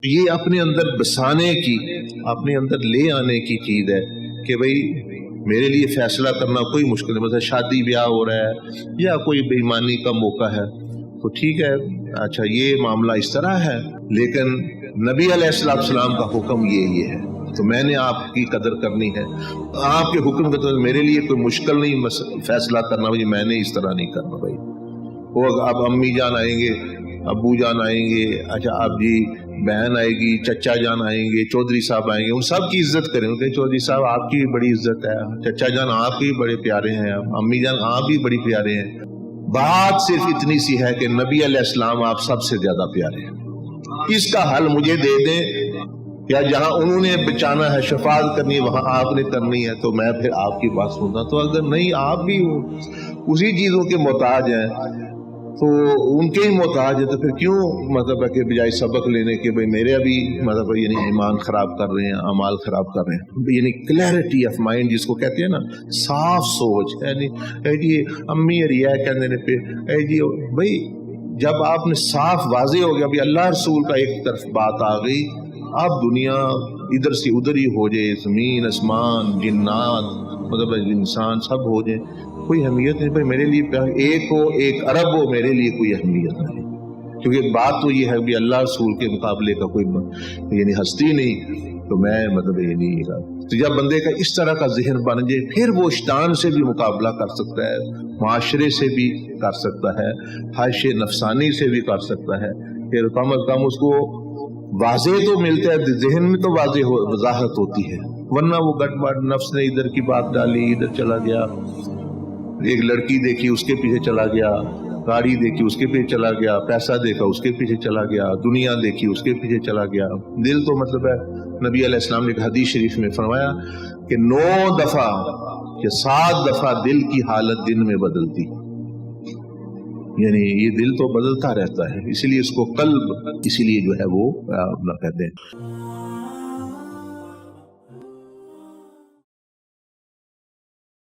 یہ اپنے اندر بسانے کی، اپنے اندر لے آنے کی چیز ہے کہ بھئی میرے لیے فیصلہ کرنا کوئی مشکل نہیں. مثلا شادی بیاہ ہو رہا ہے یا کوئی بے ایمانی کا موقع ہے تو ٹھیک ہے، اچھا یہ معاملہ اس طرح ہے، لیکن نبی علیہ السلام کا حکم یہ ہے تو میں نے آپ کی قدر کرنی ہے. آپ کے حکم کے تو میرے لیے کوئی مشکل نہیں فیصلہ کرنا، بھائی میں نے اس طرح نہیں کرنا. بھائی وہ اب امی جان آئیں گے، ابو جان آئیں گے، اچھا اب جی بہن آئے گی، چچا جان آئیں گے، چودھری صاحب آئیں گے، ان سب کی عزت کریں کہ چودھری صاحب آپ کی بھی بڑی عزت ہے، چچا جان آپ بھی بڑے پیارے ہیں، امی جان آپ بھی بڑی پیارے ہیں. بات صرف اتنی سی ہے کہ نبی علیہ السلام آپ سب سے زیادہ پیارے ہیں. اس کا حل مجھے دے دیں، یا جہاں انہوں نے بچانا ہے، شفاعت کرنی ہے، وہاں آپ نے کرنی ہے تو میں پھر آپ کی بات سنتا. تو اگر نہیں آپ بھی اسی چیزوں کے محتاج ہیں تو ان کے ہی محتاج ہے، تو پھر کیوں مطلب ہے کہ بجائے سبق لینے کے بھئی میرے ابھی مطلب یعنی ایمان خراب کر رہے ہیں، اعمال خراب کر رہے ہیں. یعنی کلیئرٹی آف مائنڈ جس کو کہتے ہیں نا، صاف سوچ. یعنی اے جی امی ریا کہنے نے پہ اے جی بھئی جب آپ نے صاف واضح ہو گیا بھی اللہ رسول کا ایک طرف بات آ گئی، اب دنیا ادھر سے ادھر ہی ہو جائے، زمین اسمان جنات مطلب انسان سب ہو جائے، کوئی اہمیت نہیں. بھائی میرے لیے ایک ہو ایک ارب ہو، میرے لیے کوئی اہمیت نہیں، کیونکہ بات تو یہ ہے کہ اللہ رسول کے مقابلے کا کوئی یعنی ہستی نہیں. تو میں مطلب یہ نہیں کہا. تو جب بندے کا اس طرح کا ذہن بن جائے پھر وہ شیطان سے بھی مقابلہ کر سکتا ہے، معاشرے سے بھی کر سکتا ہے، خواہش نفسانی سے بھی کر سکتا ہے. پھر کم از کم اس کو واضح تو ملتا ہے، ذہن میں تو واضح وضاحت ہوتی ہے، ورنہ وہ گٹ بٹ نفس نے ادھر کی بات ڈالی، ادھر چلا گیا، ایک لڑکی دیکھی اس کے پیچھے چلا گیا، گاڑی دیکھی اس کے پیچھے چلا گیا، پیسہ دیکھا اس کے پیچھے چلا گیا، دنیا دیکھی اس کے پیچھے چلا گیا. دل تو مطلب ہے نبی علیہ السلام نے ایک حدیث شریف میں فرمایا کہ 9 دفعہ یا 7 دفعہ دل کی حالت دن میں بدلتی. یعنی یہ دل تو بدلتا رہتا ہے، اسی لیے اس کو قلب اسی لیے جو ہے وہ اپنا کہتے ہیں.